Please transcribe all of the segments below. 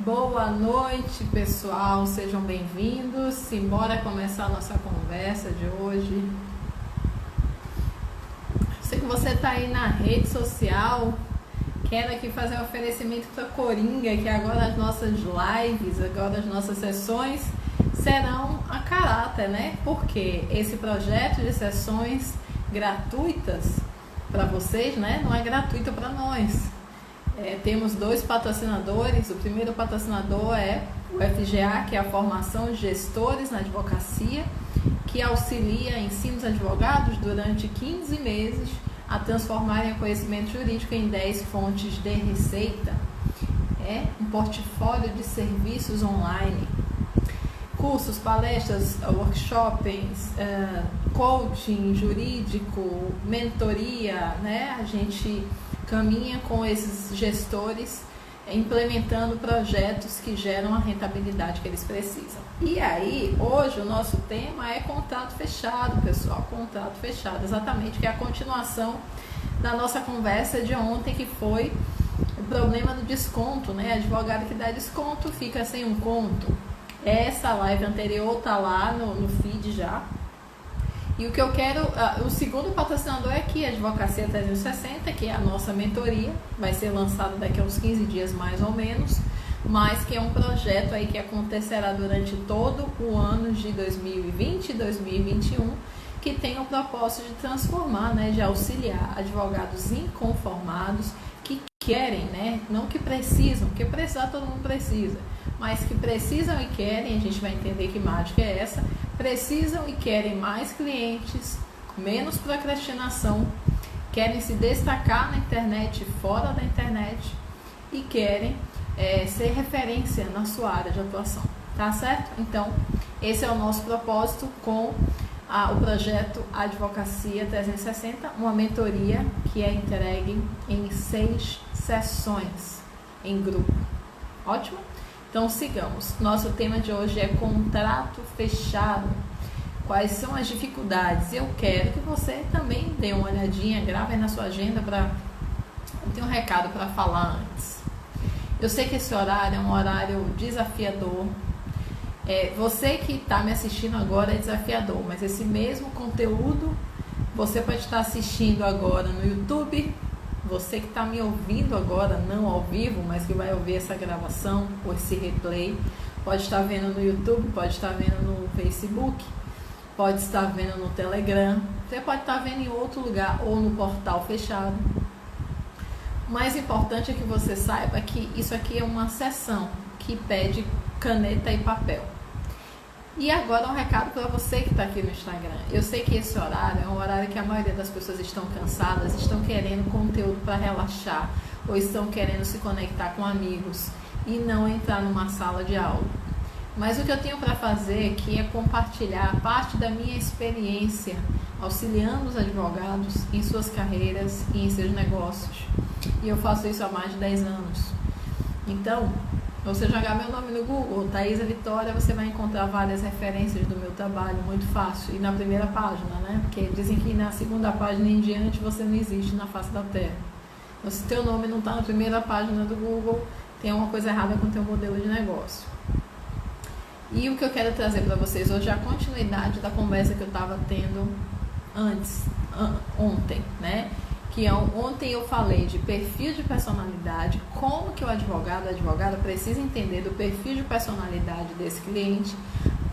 Boa noite, pessoal, sejam bem-vindos. Simbora começar a nossa conversa de hoje. Sei que você está aí na rede social. Quero aqui fazer um oferecimento para Coringa, que agora as nossas lives, agora as nossas sessões serão a caráter, né? Porque esse projeto de sessões gratuitas para vocês, né? Não é gratuito para nós. Temos dois patrocinadores. O primeiro patrocinador é o FGA, que é a formação de gestores na advocacia, que auxilia, ensina os advogados durante 15 meses a transformarem o conhecimento jurídico em 10 fontes de receita. É um portfólio de serviços online, cursos, palestras, workshops, coaching jurídico, mentoria, né? A gente caminha com esses gestores implementando projetos que geram a rentabilidade que eles precisam. E aí, hoje o nosso tema é contrato fechado, pessoal, contrato fechado, exatamente, que é a continuação da nossa conversa de ontem, que foi o problema do desconto, né? Advogado que dá desconto fica sem um conto. Essa live anterior tá lá no feed já. E o que eu quero, o segundo patrocinador é aqui, a Advocacia 360, que é a nossa mentoria, vai ser lançado daqui a uns 15 dias mais ou menos, mas que é um projeto aí que acontecerá durante todo o ano de 2020 e 2021, que tem o propósito de transformar, né, de auxiliar advogados inconformados que querem, né, não que precisam, porque precisar todo mundo precisa, mas que precisam e querem, a gente vai entender que mágica é essa, precisam e querem mais clientes, menos procrastinação, querem se destacar na internet e fora da internet e querem ser referência na sua área de atuação, tá certo? Então, esse é o nosso propósito com o projeto Advocacia 360, uma mentoria que é entregue em 6 sessões em grupo. Ótimo? Então sigamos. Nosso tema de hoje é contrato fechado. Quais são as dificuldades? Eu quero que você também dê uma olhadinha, grave na sua agenda eu tenho um recado para falar antes. Eu sei que esse horário é um horário desafiador. Você que está me assistindo agora é desafiador, mas esse mesmo conteúdo você pode estar assistindo agora no YouTube. Você que está me ouvindo agora, não ao vivo, mas que vai ouvir essa gravação ou esse replay, pode estar vendo no YouTube, pode estar vendo no Facebook, pode estar vendo no Telegram, você pode estar vendo em outro lugar ou no portal fechado. O mais importante é que você saiba que isso aqui é uma sessão que pede caneta e papel. E agora um recado para você que está aqui no Instagram. Eu sei que esse horário é um horário que a maioria das pessoas estão cansadas, estão querendo conteúdo para relaxar ou estão querendo se conectar com amigos e não entrar numa sala de aula. Mas o que eu tenho para fazer aqui é compartilhar parte da minha experiência auxiliando os advogados em suas carreiras e em seus negócios. E eu faço isso há mais de 10 anos. Então, você jogar meu nome no Google, Thaisa Vitória, você vai encontrar várias referências do meu trabalho, muito fácil. E na primeira página, né? Porque dizem que na segunda página em diante você não existe na face da Terra. Então, se teu nome não está na primeira página do Google, tem alguma coisa errada com o teu modelo de negócio. E o que eu quero trazer para vocês hoje é a continuidade da conversa que eu estava tendo ontem, né? Ontem eu falei de perfil de personalidade, como que o advogado, a advogada precisa entender do perfil de personalidade desse cliente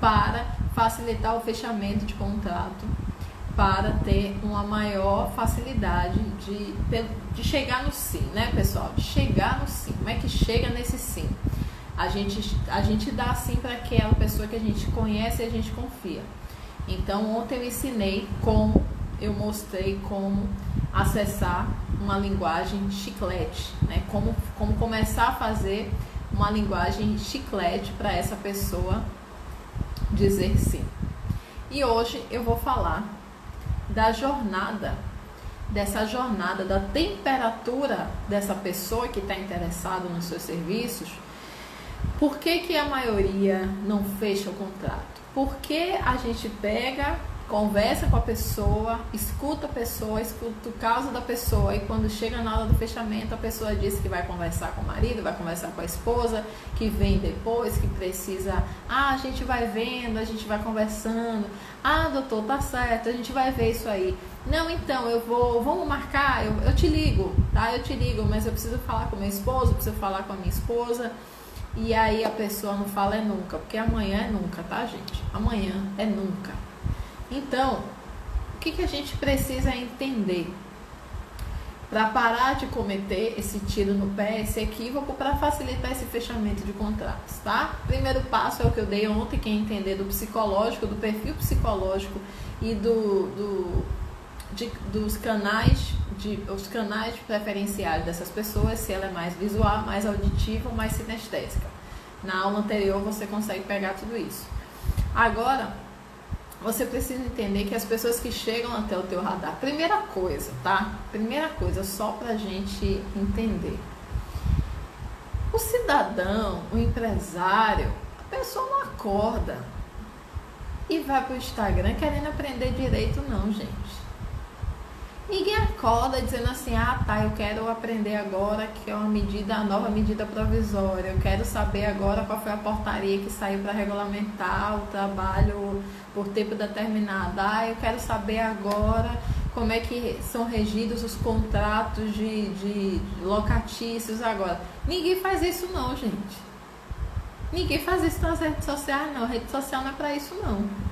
para facilitar o fechamento de contrato, para ter uma maior facilidade de chegar no sim, né, pessoal? De chegar no sim. Como é que chega nesse sim? A gente dá sim para aquela pessoa que a gente conhece e a gente confia. Então, ontem eu mostrei como acessar uma linguagem chiclete, né? Como começar a fazer uma linguagem chiclete para essa pessoa dizer sim. E hoje eu vou falar dessa jornada, da temperatura dessa pessoa que está interessada nos seus serviços. Por que a maioria não fecha o contrato? Porque a gente pega conversa com a pessoa, escuta o caso da pessoa, e quando chega na hora do fechamento, a pessoa diz que vai conversar com o marido, vai conversar com a esposa, que vem depois, que precisa, a gente vai vendo, a gente vai conversando, doutor, tá certo, a gente vai ver isso aí. Não, então, vamos marcar, eu te ligo, tá? Eu te ligo, mas eu preciso falar com meu esposo, preciso falar com a minha esposa. E aí a pessoa não fala é nunca, porque amanhã é nunca, tá, gente? Amanhã é nunca. Então, o que a gente precisa entender para parar de cometer esse tiro no pé, esse equívoco, para facilitar esse fechamento de contratos, tá? Primeiro passo é o que eu dei ontem, que é entender do psicológico, do perfil psicológico e dos canais, os canais preferenciais dessas pessoas, se ela é mais visual, mais auditiva ou mais sinestésica. Na aula anterior você consegue pegar tudo isso. Agora, você precisa entender que as pessoas que chegam até o teu radar, primeira coisa, tá? Primeira coisa, só pra gente entender. O cidadão, o empresário, a pessoa não acorda e vai pro Instagram querendo aprender direito, não, gente. Ninguém acorda dizendo assim, eu quero aprender agora que é a nova medida provisória, eu quero saber agora qual foi a portaria que saiu para regulamentar o trabalho por tempo determinado, eu quero saber agora como é que são regidos os contratos de locatícios agora. Ninguém faz isso não, gente. Ninguém faz isso nas redes sociais não, a rede social não é para isso não.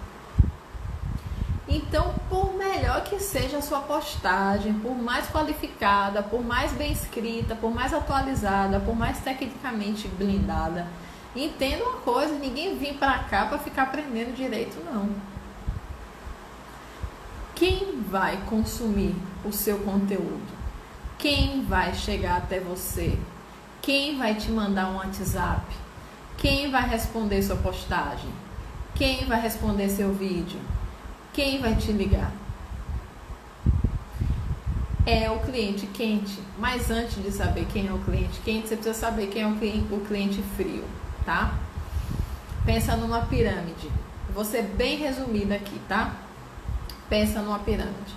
Então, por melhor que seja a sua postagem, por mais qualificada, por mais bem escrita, por mais atualizada, por mais tecnicamente blindada, entenda uma coisa, ninguém vem para cá para ficar aprendendo direito, não. Quem vai consumir o seu conteúdo? Quem vai chegar até você? Quem vai te mandar um WhatsApp? Quem vai responder sua postagem? Quem vai responder seu vídeo? Quem vai te ligar? É o cliente quente. Mas antes de saber quem é o cliente quente, você precisa saber quem é o cliente frio, tá? Pensa numa pirâmide. Vou ser bem resumida aqui, tá? Pensa numa pirâmide.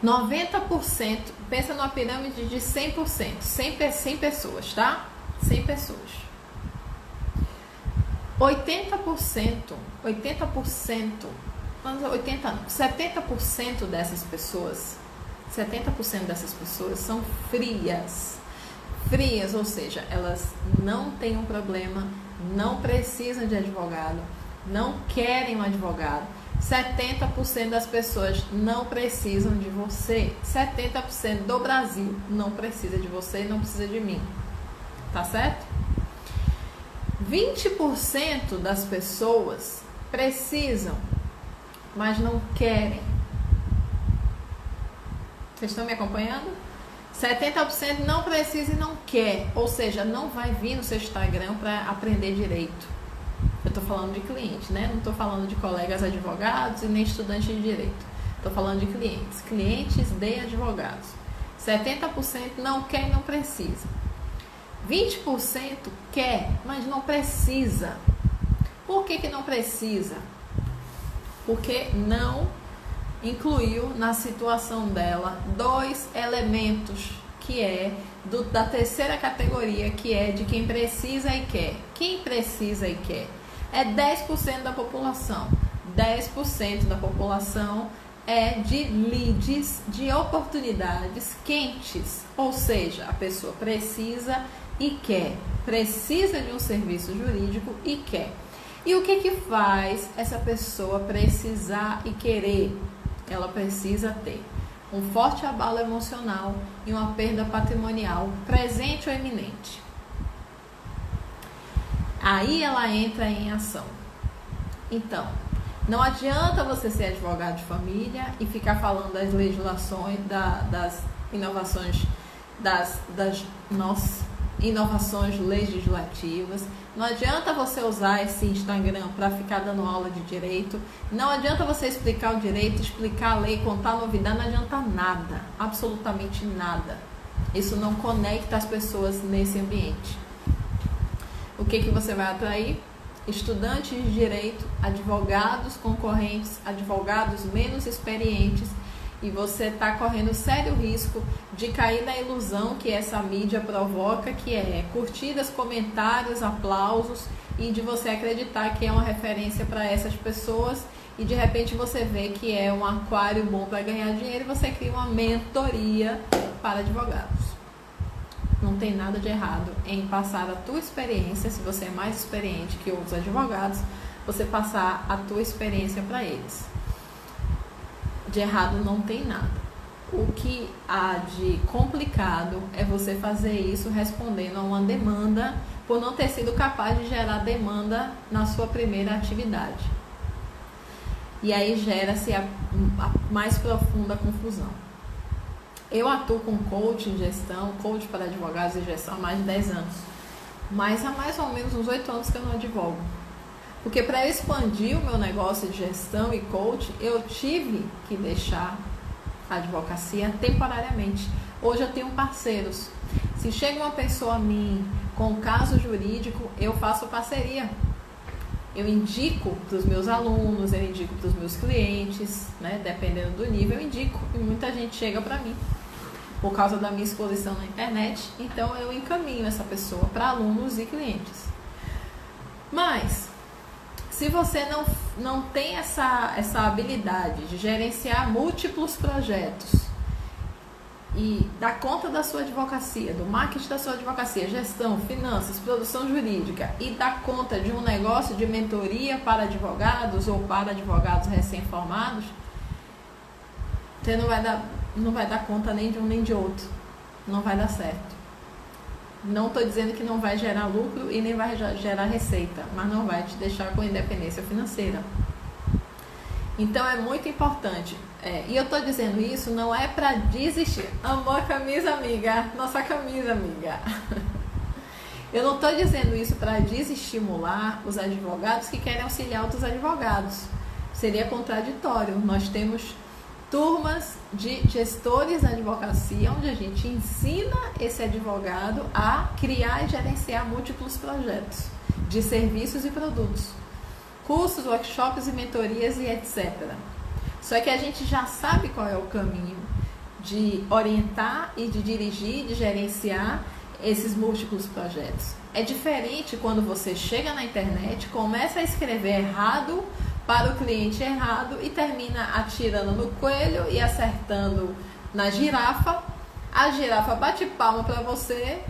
90%, pensa numa pirâmide de 100%, 100 pessoas, tá? 100 pessoas. 70% dessas pessoas, 70% dessas pessoas são frias, ou seja, elas não têm um problema, não precisam de advogado, não querem um advogado. 70% das pessoas não precisam de você, 70% do Brasil não precisa de você, não precisa de mim, tá certo? 20% das pessoas precisam, mas não querem. Vocês estão me acompanhando? 70% não precisa e não quer, ou seja, não vai vir no seu Instagram para aprender direito. Eu estou falando de cliente, né? Não estou falando de colegas advogados e nem estudantes de direito. Estou falando de clientes de advogados. 70% não quer e não precisa. 20% quer, mas não precisa. Por que não precisa? Porque não incluiu na situação dela 2 elementos, que é da terceira categoria, que é de quem precisa e quer. Quem precisa e quer é 10% da população. 10% da população é de leads, de oportunidades quentes, ou seja, a pessoa precisa e quer, precisa de um serviço jurídico e quer. E o que faz essa pessoa precisar e querer? Ela precisa ter um forte abalo emocional e uma perda patrimonial presente ou iminente. Aí ela entra em ação. Então, não adianta você ser advogado de família e ficar falando das legislações, das inovações, das inovações legislativas. Não adianta você usar esse Instagram para ficar dando aula de direito. Não adianta você explicar o direito, explicar a lei, contar novidade. Não adianta nada, absolutamente nada. Isso não conecta as pessoas nesse ambiente. O que você vai atrair? estudantes de direito, advogados concorrentes, advogados menos experientes, e você está correndo sério risco de cair na ilusão que essa mídia provoca, que é curtidas, comentários, aplausos, e de você acreditar que é uma referência para essas pessoas, e de repente você vê que é um aquário bom para ganhar dinheiro, e você cria uma mentoria para advogados. Não tem nada de errado em passar a tua experiência, se você é mais experiente que outros advogados, você passar a tua experiência para eles. De errado não tem nada. O que há de complicado é você fazer isso respondendo a uma demanda por não ter sido capaz de gerar demanda na sua primeira atividade. E aí gera-se a mais profunda confusão. Eu atuo com coaching, gestão, coach para advogados e gestão há mais de 10 anos. Mas há mais ou menos uns 8 anos que eu não advogo. Porque para eu expandir o meu negócio de gestão e coaching, eu tive que deixar a advocacia temporariamente. Hoje eu tenho parceiros. Se chega uma pessoa a mim com um caso jurídico, eu faço parceria. Eu indico para os meus alunos, eu indico para os meus clientes, né? Dependendo do nível, eu indico. E muita gente chega para mim por causa da minha exposição na internet. Então eu encaminho essa pessoa para alunos e clientes. Mas se você não tem essa habilidade de gerenciar múltiplos projetos e dar conta da sua advocacia, do marketing da sua advocacia, gestão, finanças, produção jurídica, e dar conta de um negócio de mentoria para advogados ou para advogados recém-formados, você não vai dar conta nem de um nem de outro. Não vai dar certo. Não estou dizendo que não vai gerar lucro e nem vai gerar receita, mas não vai te deixar com independência financeira. Então é muito importante. E eu estou dizendo isso não é para desistir. Amor a camisa, amiga. Nossa camisa, amiga. Eu não estou dizendo isso para desestimular os advogados que querem auxiliar outros advogados. Seria contraditório. Nós temos turmas de gestores da advocacia, onde a gente ensina esse advogado a criar e gerenciar múltiplos projetos de serviços e produtos, cursos, workshops e mentorias e etc. Só que a gente já sabe qual é o caminho de orientar e de dirigir, de gerenciar esses múltiplos projetos. É diferente quando você chega na internet, começa a escrever errado para o cliente errado e termina atirando no coelho e acertando na girafa. A girafa bate palma para você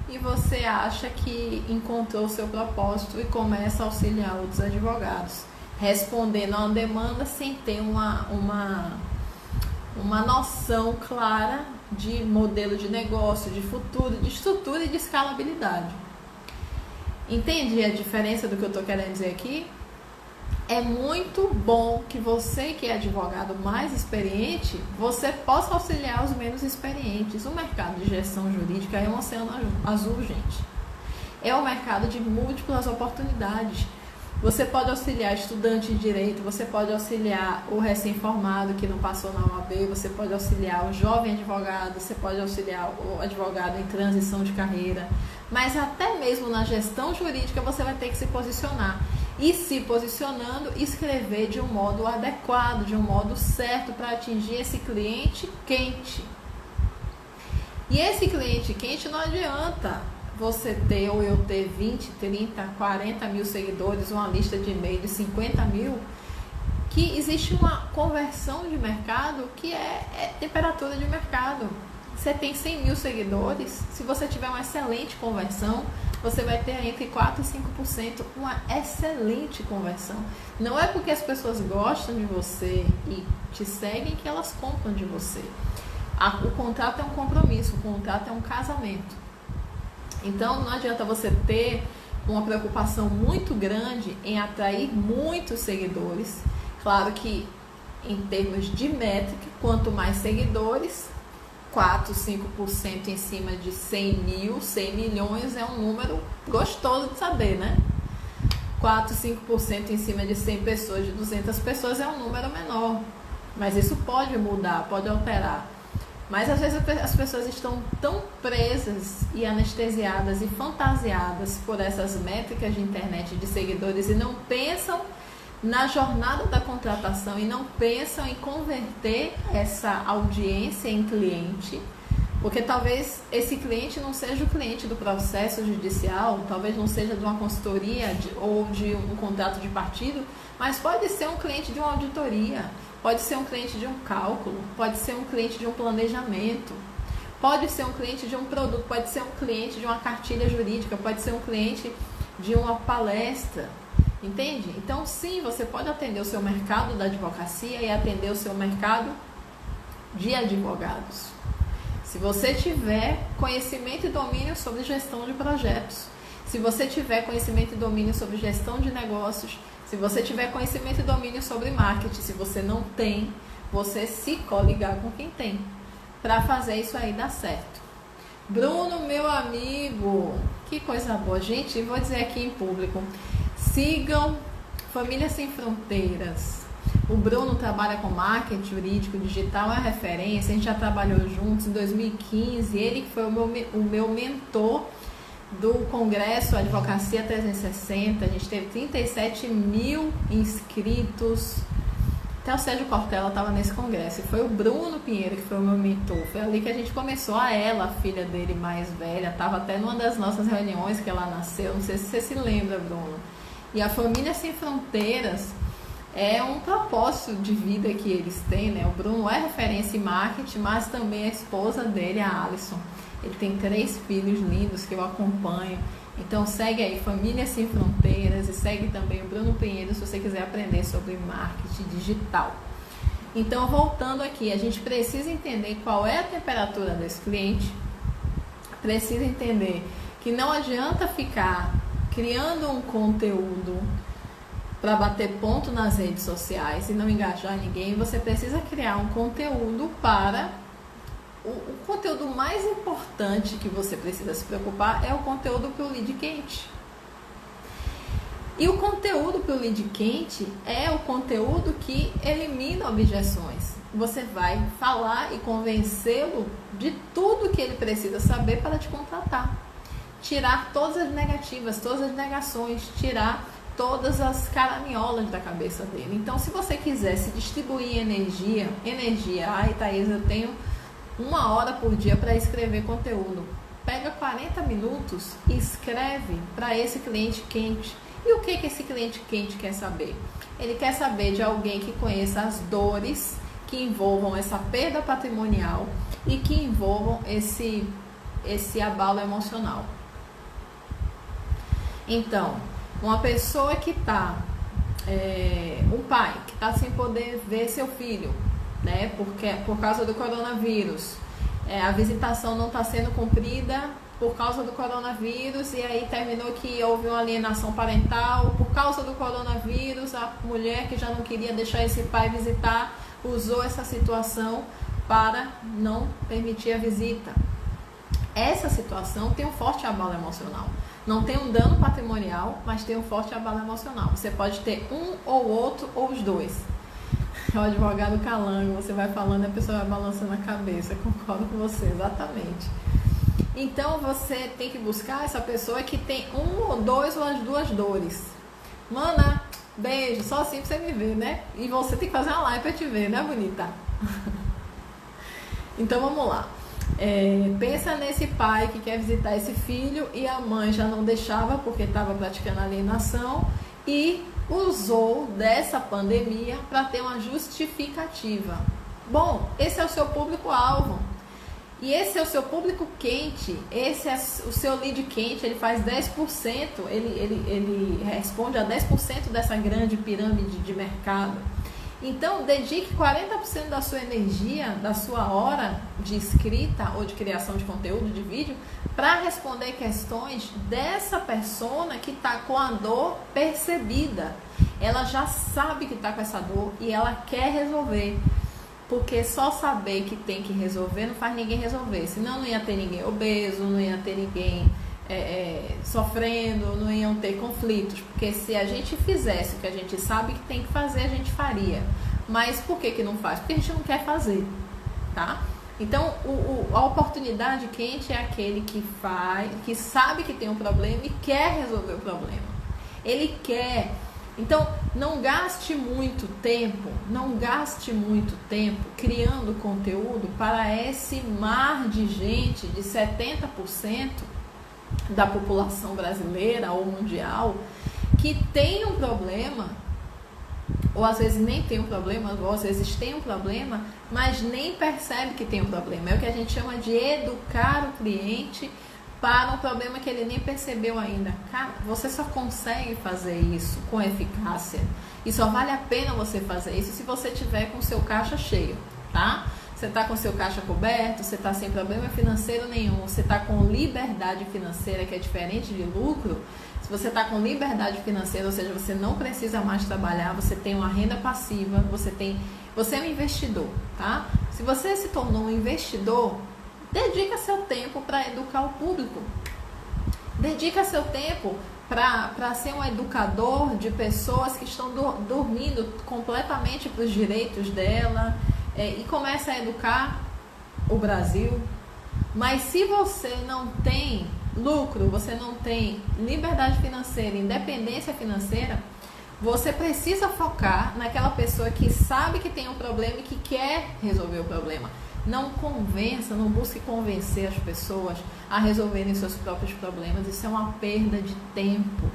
e você acha que encontrou o seu propósito e começa a auxiliar outros advogados, respondendo a uma demanda sem ter uma noção clara de modelo de negócio, de futuro, de estrutura e de escalabilidade. Entende a diferença do que eu estou querendo dizer aqui? É muito bom que você, que é advogado mais experiente, você possa auxiliar os menos experientes. O mercado de gestão jurídica é um oceano azul, gente. É um mercado de múltiplas oportunidades. Você pode auxiliar estudante de direito, você pode auxiliar o recém-formado que não passou na OAB, você pode auxiliar o jovem advogado, você pode auxiliar o advogado em transição de carreira. Mas até mesmo na gestão jurídica você vai ter que se posicionar. E se posicionando, escrever de um modo adequado, de um modo certo para atingir esse cliente quente. E esse cliente quente não adianta você ter ou eu ter 20, 30, 40 mil seguidores, uma lista de e-mail de 50 mil, que existe uma conversão de mercado que é temperatura de mercado. Você tem 100 mil seguidores, se você tiver uma excelente conversão, você vai ter entre 4% e 5% uma excelente conversão. Não é porque as pessoas gostam de você e te seguem que elas compram de você. O contrato é um compromisso, o contrato é um casamento. Então não adianta você ter uma preocupação muito grande em atrair muitos seguidores. Claro que em termos de métrica, quanto mais seguidores, 4, 5% em cima de 100 mil, 100 milhões é um número gostoso de saber, né? 4, 5% em cima de 100 pessoas, de 200 pessoas é um número menor. Mas isso pode mudar, pode alterar. Mas às vezes as pessoas estão tão presas e anestesiadas e fantasiadas por essas métricas de internet de seguidores e não pensam na jornada da contratação e não pensam em converter essa audiência em cliente, porque talvez esse cliente não seja o cliente do processo judicial, talvez não seja de uma consultoria ou de um contrato de partido, mas pode ser um cliente de uma auditoria, pode ser um cliente de um cálculo, pode ser um cliente de um planejamento, pode ser um cliente de um produto, pode ser um cliente de uma cartilha jurídica, pode ser um cliente de uma palestra, entende? Então sim, você pode atender o seu mercado da advocacia e atender o seu mercado de advogados. Se você tiver conhecimento e domínio sobre gestão de projetos, se você tiver conhecimento e domínio sobre gestão de negócios, se você tiver conhecimento e domínio sobre marketing, se você não tem, você se coligar com quem tem, para fazer isso aí dar certo. Bruno, meu amigo, que coisa boa. Gente, vou dizer aqui em público, sigam Família Sem Fronteiras. O Bruno trabalha com marketing jurídico digital, é referência, a gente já trabalhou juntos em 2015, ele que foi o meu mentor do Congresso Advocacia 360, a gente teve 37 mil inscritos, até o Sérgio Cortella estava nesse congresso, e foi o Bruno Pinheiro que foi o meu mentor, foi ali que a gente começou, a filha dele mais velha, estava até numa das nossas reuniões que ela nasceu, não sei se você se lembra, Bruno, e a Família Sem Fronteiras é um propósito de vida que eles têm, né? O Bruno é referência em marketing, mas também a esposa dele, a Alisson. Ele tem 3 filhos lindos que eu acompanho. Então segue aí Família Sem Fronteiras e segue também o Bruno Pinheiro se você quiser aprender sobre marketing digital. Então voltando aqui, a gente precisa entender qual é a temperatura desse cliente, precisa entender que não adianta ficar criando um conteúdo para bater ponto nas redes sociais e não engajar ninguém. Você precisa criar um conteúdo para... O conteúdo mais importante que você precisa se preocupar é o conteúdo para o lead quente. E o conteúdo para o lead quente é o conteúdo que elimina objeções. Você vai falar e convencê-lo de tudo que ele precisa saber para te contratar. Tirar todas as negativas, todas as negações, tirar todas as caraminholas da cabeça dele. Então, se você quiser se distribuir energia, ai, Thaís, eu tenho 1 hora por dia para escrever conteúdo. Pega 40 minutos e escreve para esse cliente quente. E o que esse cliente quente quer saber? Ele quer saber de alguém que conheça as dores que envolvam essa perda patrimonial e que envolvam esse abalo emocional. Então, uma pessoa que está, um pai que está sem poder ver seu filho, né, por causa do coronavírus, a visitação não está sendo cumprida por causa do coronavírus e aí terminou que houve uma alienação parental por causa do coronavírus, a mulher que já não queria deixar esse pai visitar usou essa situação para não permitir a visita. Essa situação tem um forte abalo emocional. Não tem um dano patrimonial, mas tem um forte abalo emocional. Você pode ter um ou outro ou os dois. É o advogado calango, você vai falando e a pessoa vai balançando a cabeça. Concordo com você, exatamente. Então você tem que buscar essa pessoa que tem um ou dois ou as duas dores. Mana, beijo, só assim pra você me ver, né? E você tem que fazer uma live pra te ver, né, bonita? Então vamos lá. Pensa nesse pai que quer visitar esse filho e a mãe já não deixava porque estava praticando alienação e usou dessa pandemia para ter uma justificativa. Bom, esse é o seu público-alvo e esse é o seu público quente, esse é o seu lead quente, ele faz 10%, ele responde a 10% dessa grande pirâmide de mercado. Então, dedique 40% da sua energia, da sua hora de escrita ou de criação de conteúdo, de vídeo, para responder questões dessa persona que está com a dor percebida. Ela já sabe que está com essa dor e ela quer resolver. Porque só saber que tem que resolver não faz ninguém resolver. Senão não ia ter ninguém obeso, não ia ter ninguém sofrendo, não iam ter conflitos, porque se a gente fizesse o que a gente sabe que tem que fazer, a gente faria. Mas por que não faz? Porque a gente não quer fazer, tá? Então, a oportunidade quente é aquele que sabe que tem um problema e quer resolver o problema. Ele quer. Então, não gaste muito tempo criando conteúdo para esse mar de gente, de 70% da população brasileira ou mundial, que tem um problema, ou às vezes nem tem um problema, ou às vezes tem um problema, mas nem percebe que tem um problema. É o que a gente chama de educar o cliente para um problema que ele nem percebeu ainda. Cara, você só consegue fazer isso com eficácia e só vale a pena você fazer isso se você tiver com o seu caixa cheio, tá? Você está com o seu caixa coberto, você está sem problema financeiro nenhum, você está com liberdade financeira, que é diferente de lucro. Se você está com liberdade financeira, ou seja, você não precisa mais trabalhar, você tem uma renda passiva, você é um investidor, tá? Se você se tornou um investidor, dedica seu tempo para educar o público. Dedica seu tempo para ser um educador de pessoas que estão dormindo completamente para os direitos dela, e começa a educar o Brasil. Mas se você não tem lucro, você não tem liberdade financeira, independência financeira, você precisa focar naquela pessoa que sabe que tem um problema e que quer resolver o problema. Não convença, não busque convencer as pessoas a resolverem seus próprios problemas. Isso é uma perda de tempo.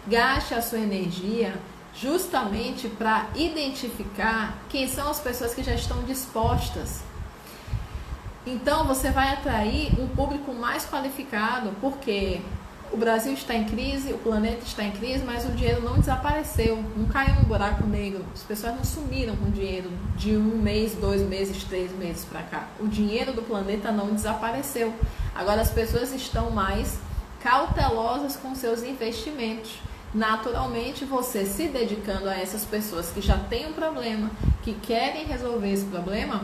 Gaste a sua energia justamente para identificar quem são as pessoas que já estão dispostas. Então você vai atrair um público mais qualificado, porque o Brasil está em crise, o planeta está em crise, mas o dinheiro não desapareceu, não caiu num buraco negro. As pessoas não sumiram com dinheiro de 1 mês, 2 meses, 3 meses para cá. O dinheiro do planeta não desapareceu. Agora as pessoas estão mais cautelosas com seus investimentos. Naturalmente, você se dedicando a essas pessoas que já têm um problema, que querem resolver esse problema,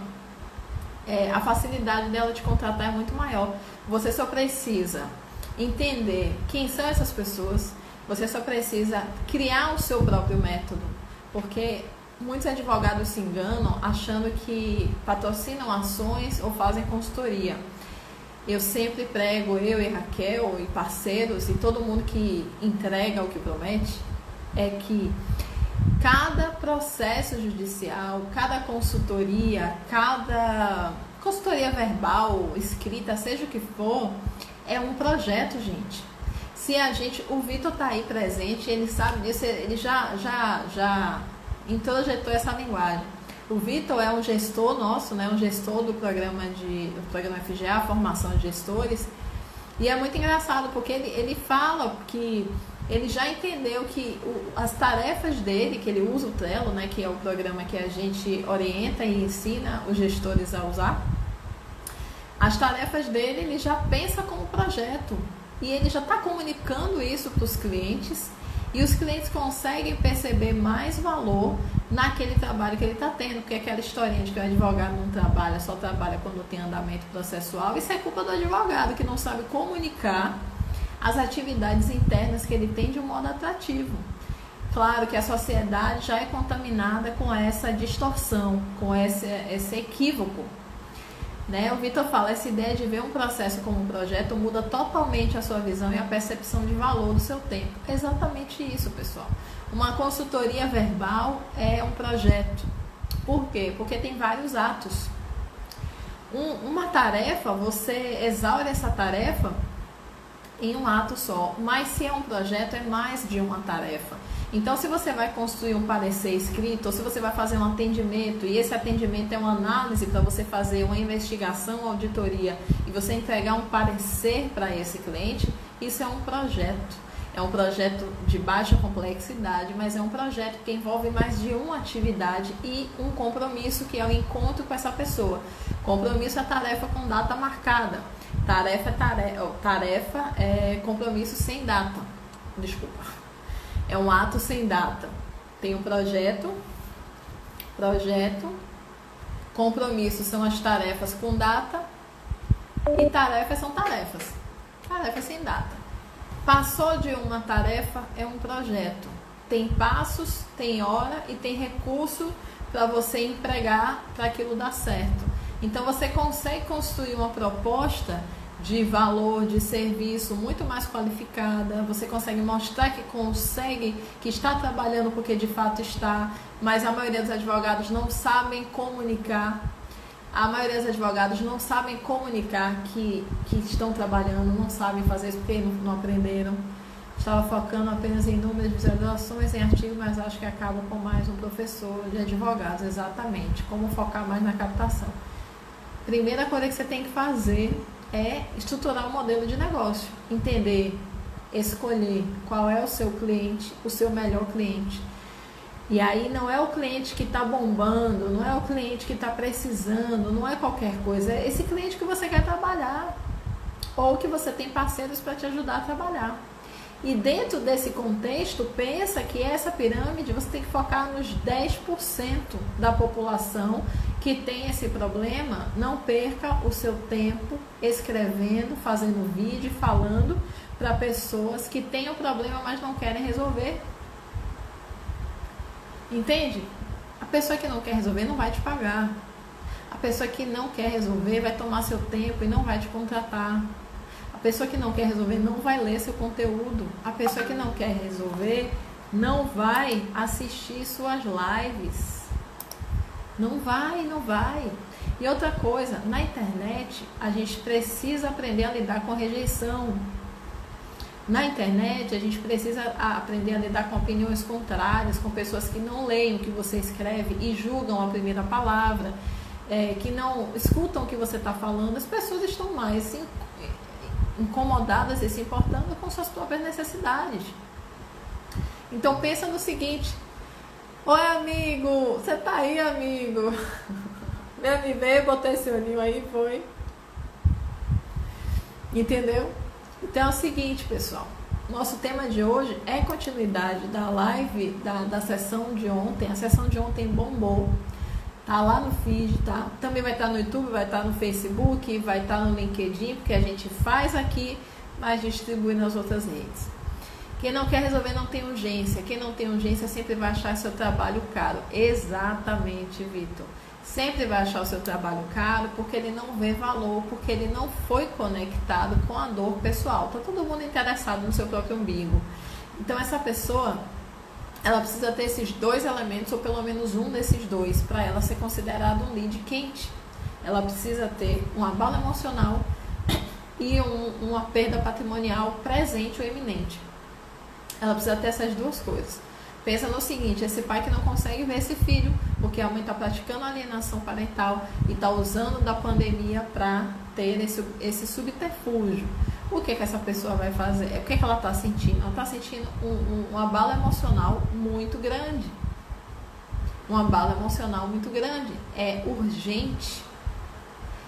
a facilidade dela de contratar é muito maior. Você só precisa entender quem são essas pessoas, você só precisa criar o seu próprio método, porque muitos advogados se enganam achando que patrocinam ações ou fazem consultoria. Eu sempre prego, eu e Raquel e parceiros e todo mundo que entrega o que promete, é que cada processo judicial, cada consultoria, cada consultoria verbal, escrita, seja o que for, é um projeto, gente. Se a gente, o Vitor tá aí presente, ele sabe disso, ele já introjetou essa linguagem. O Vitor é um gestor nosso, né, um gestor do programa FGA, Formação de Gestores, e é muito engraçado porque ele fala que ele já entendeu que as tarefas dele, que ele usa o Trello, né, que é o programa que a gente orienta e ensina os gestores a usar, as tarefas dele ele já pensa como projeto e ele já está comunicando isso para os clientes e os clientes conseguem perceber mais valor naquele trabalho que ele está tendo, porque aquela historinha de que o advogado não trabalha, só trabalha quando tem andamento processual, isso é culpa do advogado que não sabe comunicar as atividades internas que ele tem de um modo atrativo. Claro que a sociedade já é contaminada com essa distorção, com esse equívoco, né? O Vitor fala, essa ideia de ver um processo como um projeto muda totalmente a sua visão e a percepção de valor do seu tempo. É exatamente isso, pessoal. Uma consultoria verbal é um projeto. Por quê? Porque tem vários atos. Uma tarefa, você exaure essa tarefa em um ato só, mas se é um projeto é mais de uma tarefa. Então, se você vai construir um parecer escrito, ou se você vai fazer um atendimento, e esse atendimento é uma análise para você fazer uma investigação, uma auditoria, e você entregar um parecer para esse cliente, isso é um projeto. É um projeto de baixa complexidade, mas é um projeto que envolve mais de uma atividade e um compromisso, que é o encontro com essa pessoa. Compromisso é tarefa com data marcada. Tarefa é compromisso sem data. Desculpa. É um ato sem data. Tem um projeto, compromisso são as tarefas com data e tarefas são tarefas sem data. Passou de uma tarefa, é um projeto. Tem passos, tem hora e tem recurso para você empregar para aquilo dar certo. Então você consegue construir uma proposta de valor, de serviço muito mais qualificada, você consegue mostrar que está trabalhando porque de fato está, mas a maioria dos advogados não sabem comunicar. A maioria dos advogados não sabem comunicar que estão trabalhando, não sabem fazer isso porque não aprenderam. Estava focando apenas em números de visualizações, em artigos, mas acho que acaba com mais um professor de advogados, exatamente. Como focar mais na captação. Primeira coisa que você tem que fazer é estruturar um modelo de negócio. Entender, escolher qual é o seu cliente, o seu melhor cliente. E aí não é o cliente que está bombando, não é o cliente que está precisando, não é qualquer coisa. É esse cliente que você quer trabalhar ou que você tem parceiros para te ajudar a trabalhar. E dentro desse contexto, pensa que essa pirâmide você tem que focar nos 10% da população que tem esse problema. Não perca o seu tempo escrevendo, fazendo vídeo, falando para pessoas que têm o problema, mas não querem resolver. Entende? A pessoa que não quer resolver não vai te pagar. A pessoa que não quer resolver vai tomar seu tempo e não vai te contratar. A pessoa que não quer resolver não vai ler seu conteúdo. A pessoa que não quer resolver não vai assistir suas lives. Não vai. E outra coisa, na internet a gente precisa aprender a lidar com rejeição. Na internet a gente precisa aprender a lidar com opiniões contrárias, com pessoas que não leem o que você escreve e julgam a primeira palavra, que não escutam o que você está falando. As pessoas estão mais incomodadas e se importando com suas próprias necessidades. Então pensa no seguinte: oi amigo, você tá aí amigo? Me veio, botei seu olhinho aí, foi. Entendeu? Então é o seguinte, pessoal, nosso tema de hoje é continuidade da live da sessão de ontem. A sessão de ontem bombou, tá lá no feed, tá? Também vai estar no YouTube, vai estar no Facebook, vai estar no LinkedIn, porque a gente faz aqui, mas distribui nas outras redes. Quem não quer resolver não tem urgência. Quem não tem urgência sempre vai achar seu trabalho caro. Exatamente, Vitor. Sempre vai achar o seu trabalho caro porque ele não vê valor, porque ele não foi conectado com a dor pessoal. Está todo mundo interessado no seu próprio umbigo. Então essa pessoa, ela precisa ter esses dois elementos, ou pelo menos um desses dois, para ela ser considerada um lead quente. Ela precisa ter um abalo emocional e uma perda patrimonial presente ou iminente. Ela precisa ter essas duas coisas. Pensa no seguinte: esse pai que não consegue ver esse filho, porque a mãe está praticando alienação parental e está usando da pandemia para ter esse subterfúgio. O que essa pessoa vai fazer? O que ela está sentindo? Ela está sentindo um abalo emocional muito grande. Um abalo emocional muito grande. É urgente.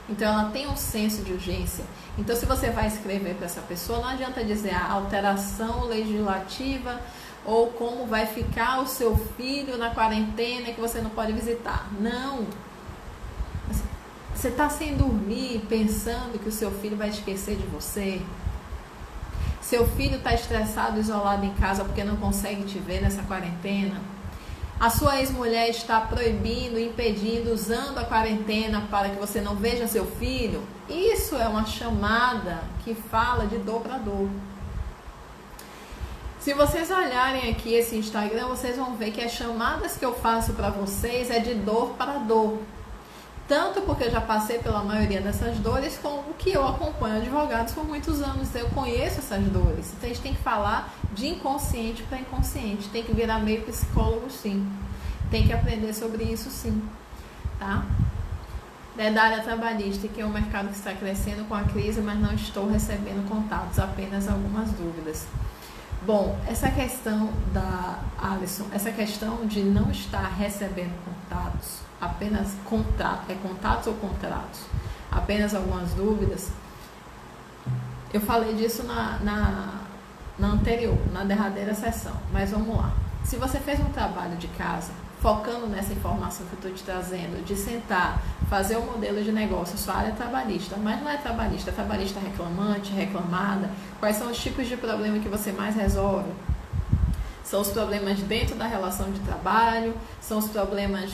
Então ela tem um senso de urgência. Então se você vai escrever para essa pessoa, não adianta dizer a alteração legislativa ou como vai ficar o seu filho na quarentena que você não pode visitar. Não. Você está sem dormir pensando que o seu filho vai esquecer de você? Seu filho está estressado, isolado em casa porque não consegue te ver nessa quarentena? A sua ex-mulher está proibindo, impedindo, usando a quarentena para que você não veja seu filho? Isso é uma chamada que fala de dor para dor. Se vocês olharem aqui esse Instagram, vocês vão ver que as chamadas que eu faço para vocês é de dor para dor. Tanto porque eu já passei pela maioria dessas dores, como que eu acompanho advogados por muitos anos. Eu conheço essas dores. Então a gente tem que falar de inconsciente para inconsciente. Tem que virar meio psicólogo, sim. Tem que aprender sobre isso, sim. Tá? É da área trabalhista, que é um mercado que está crescendo com a crise, mas não estou recebendo contatos, apenas algumas dúvidas. Bom, essa questão da Alisson, essa questão de não estar recebendo contatos, apenas contatos ou contratos, apenas algumas dúvidas, eu falei disso na anterior, na derradeira sessão, mas vamos lá. Se você fez um trabalho de casa, focando nessa informação que eu estou te trazendo, de sentar, fazer um modelo de negócio, sua área é trabalhista, mas não é trabalhista reclamante, reclamada. Quais são os tipos de problema que você mais resolve? São os problemas dentro da relação de trabalho, são os problemas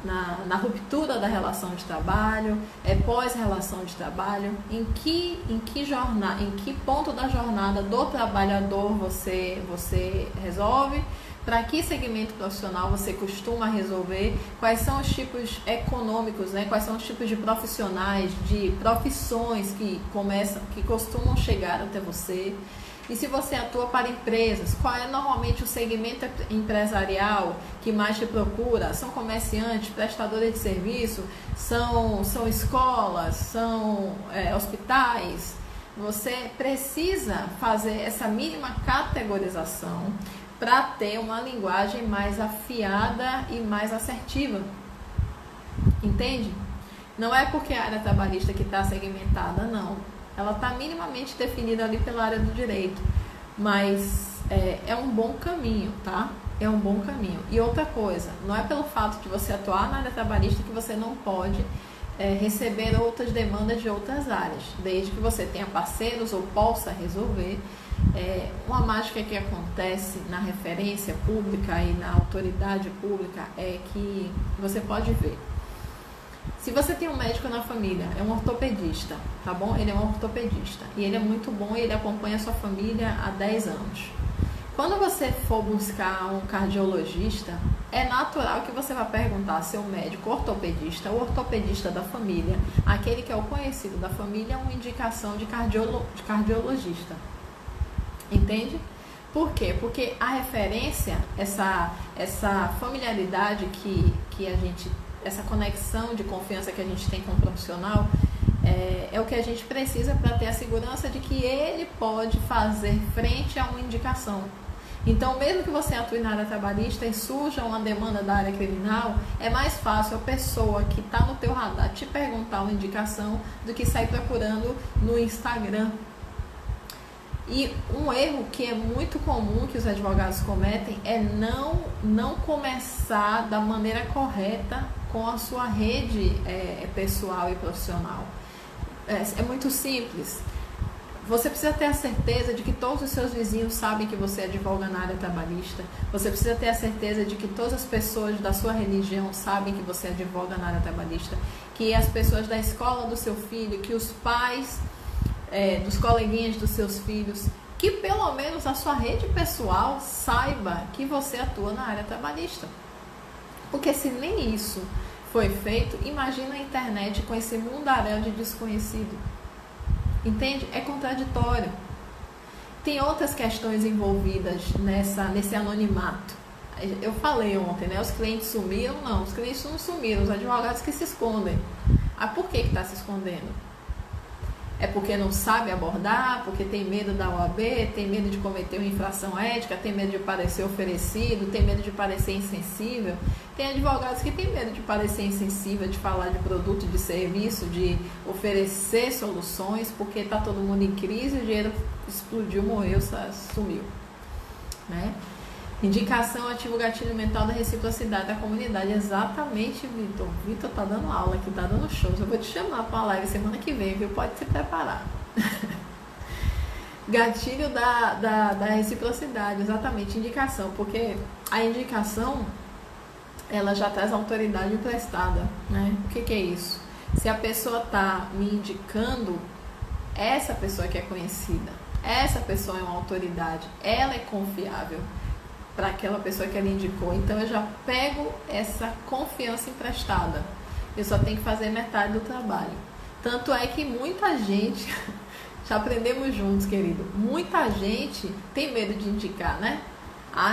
na ruptura da relação de trabalho, pós-relação de trabalho, em que ponto da jornada do trabalhador você resolve, para que segmento profissional você costuma resolver, quais são os tipos econômicos, né? Quais são os tipos de profissionais, de profissões que costumam chegar até você. E se você atua para empresas, qual é normalmente o segmento empresarial que mais te procura? São comerciantes, prestadores de serviço, são escolas, são hospitais? Você precisa fazer essa mínima categorização para ter uma linguagem mais afiada e mais assertiva. Entende? Não é porque a área trabalhista que está segmentada, não. Ela está minimamente definida ali pela área do direito, mas é um bom caminho, tá? É um bom caminho. E outra coisa, não é pelo fato de você atuar na área trabalhista que você não pode receber outras demandas de outras áreas, desde que você tenha parceiros ou possa resolver. Uma mágica que acontece na referência pública e na autoridade pública é que você pode ver. Se você tem um médico na família, é um ortopedista, tá bom? Ele é um ortopedista e ele é muito bom e ele acompanha a sua família há 10 anos. Quando você for buscar um cardiologista, é natural que você vai perguntar ao seu médico ortopedista, o ortopedista da família, aquele que é o conhecido da família, uma indicação de cardiologista. Entende? Por quê? Porque a referência, essa familiaridade que a gente, essa conexão de confiança que a gente tem com o profissional, é o que a gente precisa para ter a segurança de que ele pode fazer frente a uma indicação. Então, mesmo que você atue na área trabalhista e surja uma demanda da área criminal, é mais fácil a pessoa que está no teu radar te perguntar uma indicação do que sair procurando no Instagram. E um erro que é muito comum que os advogados cometem é não começar da maneira correta com a sua rede pessoal e profissional. É muito simples. Você precisa ter a certeza de que todos os seus vizinhos sabem que você advoga na área trabalhista. Você precisa ter a certeza de que todas as pessoas da sua religião sabem que você advoga na área trabalhista. Que as pessoas da escola do seu filho, que os pais dos coleguinhas dos seus filhos, que pelo menos a sua rede pessoal saiba que você atua na área trabalhista. Porque se nem isso foi feito, imagina a internet com esse mundaréu de desconhecido. Entende? É contraditório. Tem outras questões envolvidas nesse anonimato. Eu falei ontem, né? Os clientes sumiram? Não, os clientes não sumiram, os advogados que se escondem. Por que está se escondendo? É porque não sabe abordar, porque tem medo da OAB, tem medo de cometer uma infração ética, tem medo de parecer oferecido, tem medo de parecer insensível. Tem advogados que têm medo de parecer insensível, de falar de produto, de serviço, de oferecer soluções, porque está todo mundo em crise, o dinheiro explodiu, morreu, sumiu. Né? Indicação, ativa o gatilho mental da reciprocidade da comunidade. Exatamente, Vitor. Vitor tá dando aula aqui, tá dando shows. Eu vou te chamar para uma live semana que vem, viu? Pode se preparar. Gatilho da reciprocidade, exatamente, indicação. Porque a indicação, ela já traz autoridade emprestada, né? O que é isso? Se a pessoa tá me indicando, essa pessoa que é conhecida, essa pessoa é uma autoridade, ela é confiável para aquela pessoa que ela indicou. Então eu já pego essa confiança emprestada. Eu só tenho que fazer metade do trabalho. Tanto é que muita gente, já aprendemos juntos, querido, muita gente tem medo de indicar, né?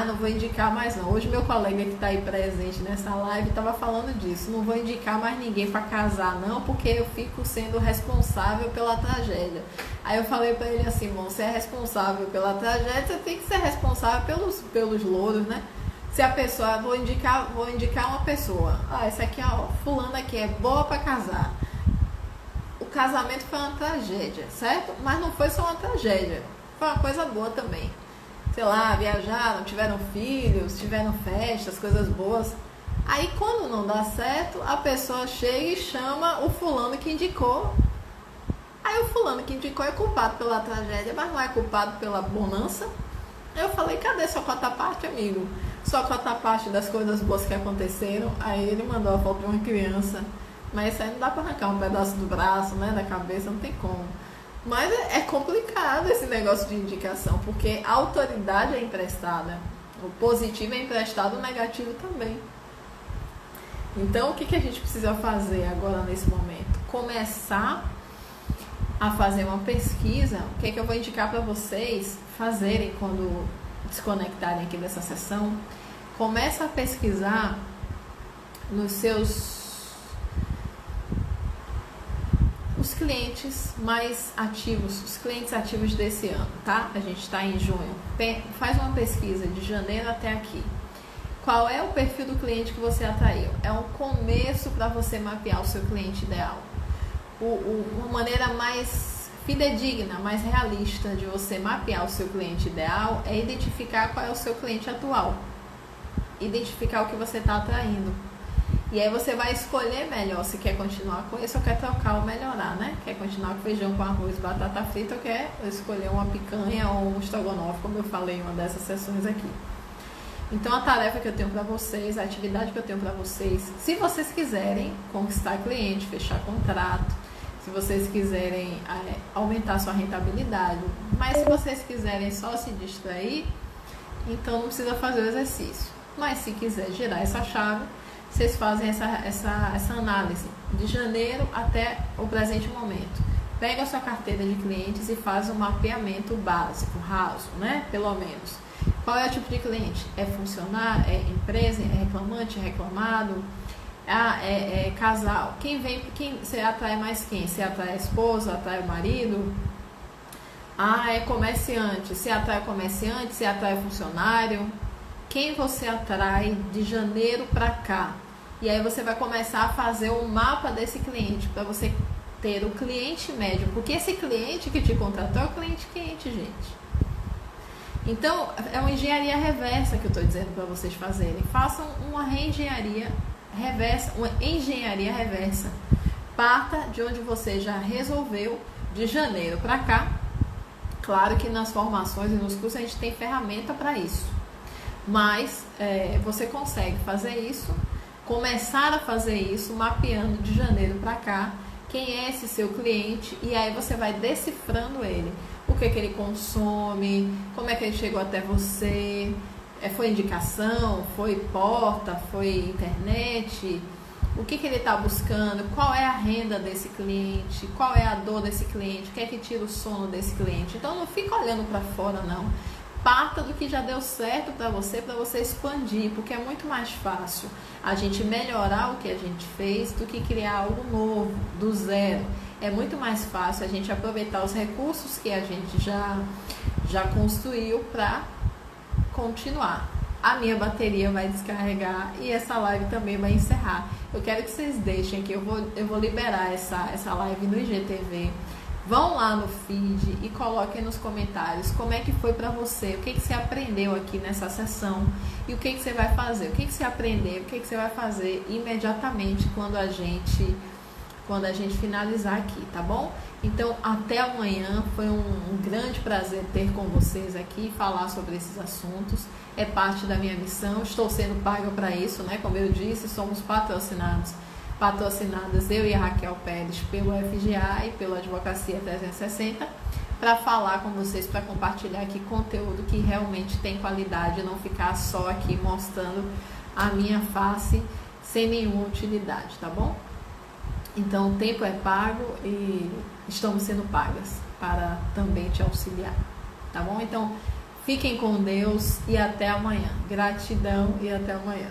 Não vou indicar mais não. Hoje meu colega que está aí presente nessa live estava falando disso. Não vou indicar mais ninguém para casar não, porque eu fico sendo responsável pela tragédia. Aí eu falei para ele assim, bom, você é responsável pela tragédia, você tem que ser responsável pelos louros, né? Se a pessoa, vou indicar uma pessoa. Essa aqui, fulana aqui é boa para casar. O casamento foi uma tragédia, certo? Mas não foi só uma tragédia, foi uma coisa boa também. Sei lá, viajaram, tiveram filhos, tiveram festas, coisas boas. Aí quando não dá certo, a pessoa chega e chama o fulano que indicou. Aí o fulano que indicou é culpado pela tragédia, mas não é culpado pela bonança. Eu falei, cadê sua quarta parte, amigo? só contar parte das coisas boas que aconteceram. Aí ele mandou a foto de uma criança, mas isso aí não dá para arrancar um pedaço do braço, né, da cabeça, não tem como. Mas é complicado esse negócio de indicação, porque a autoridade é emprestada, o positivo é emprestado, o negativo também. Então, o que a gente precisa fazer agora nesse momento? Começar a fazer uma pesquisa. O que é que eu vou indicar para vocês fazerem quando desconectarem aqui dessa sessão? Começa a pesquisar nos seus os clientes mais ativos, os clientes ativos desse ano, tá? A gente está em junho. Faz uma pesquisa de janeiro até aqui. Qual é o perfil do cliente que você atraiu? É um começo para você mapear o seu cliente ideal. Uma maneira mais fidedigna, mais realista de você mapear o seu cliente ideal é identificar qual é o seu cliente atual. Identificar o que você está atraindo. E aí você vai escolher melhor se quer continuar com isso ou quer trocar ou melhorar, né? Quer continuar com feijão com arroz, batata frita ou quer escolher uma picanha ou um estrogonofe, como eu falei em uma dessas sessões aqui. Então a tarefa que eu tenho para vocês, a atividade que eu tenho para vocês, se vocês quiserem conquistar cliente, fechar contrato, se vocês quiserem aumentar sua rentabilidade, mas se vocês quiserem só se distrair, então não precisa fazer o exercício. Mas se quiser girar essa chave, vocês fazem essa análise de janeiro até o presente momento. Pega a sua carteira de clientes e faz um mapeamento básico, raso, né? Pelo menos. Qual é o tipo de cliente? É funcionário? É empresa? É reclamante? É reclamado? É casal? Quem você atrai mais quem? Você atrai a esposa? Atrai o marido? É comerciante? Você atrai o comerciante? Você atrai o funcionário? Quem você atrai de janeiro para cá? E aí você vai começar a fazer um mapa desse cliente para você ter o cliente médio, porque esse cliente que te contratou é o cliente quente, gente. Então, é uma engenharia reversa que eu estou dizendo para vocês fazerem. Façam uma reengenharia reversa, uma engenharia reversa. Parta de onde você já resolveu de janeiro para cá. Claro que nas formações e nos cursos a gente tem ferramenta para isso. Mas você consegue fazer isso, começar a fazer isso, mapeando de janeiro para cá quem é esse seu cliente, e aí você vai decifrando ele. O que ele consome, como é que ele chegou até você, foi indicação, foi porta, foi internet, o que ele está buscando, qual é a renda desse cliente, qual é a dor desse cliente, o que é que tira o sono desse cliente. Então não fica olhando para fora, não. Parta do que já deu certo para você expandir, porque é muito mais fácil a gente melhorar o que a gente fez do que criar algo novo, do zero. É muito mais fácil a gente aproveitar os recursos que a gente já construiu para continuar. A minha bateria vai descarregar e essa live também vai encerrar. Eu quero que vocês deixem aqui, eu vou liberar essa live no IGTV. Vão lá no feed e coloquem nos comentários como é que foi para você, o que você aprendeu aqui nessa sessão e o que você vai fazer, o que você aprendeu, o que você vai fazer imediatamente quando a gente finalizar aqui, tá bom? Então, até amanhã, foi um grande prazer ter com vocês aqui, falar sobre esses assuntos, é parte da minha missão, estou sendo paga para isso, né? Como eu disse, somos patrocinadas eu e a Raquel Pérez pelo FGA e pela Advocacia 360 para falar com vocês, para compartilhar aqui conteúdo que realmente tem qualidade, não ficar só aqui mostrando a minha face sem nenhuma utilidade, tá bom? Então o tempo é pago e estamos sendo pagas para também te auxiliar, tá bom? Então fiquem com Deus e até amanhã. Gratidão e até amanhã.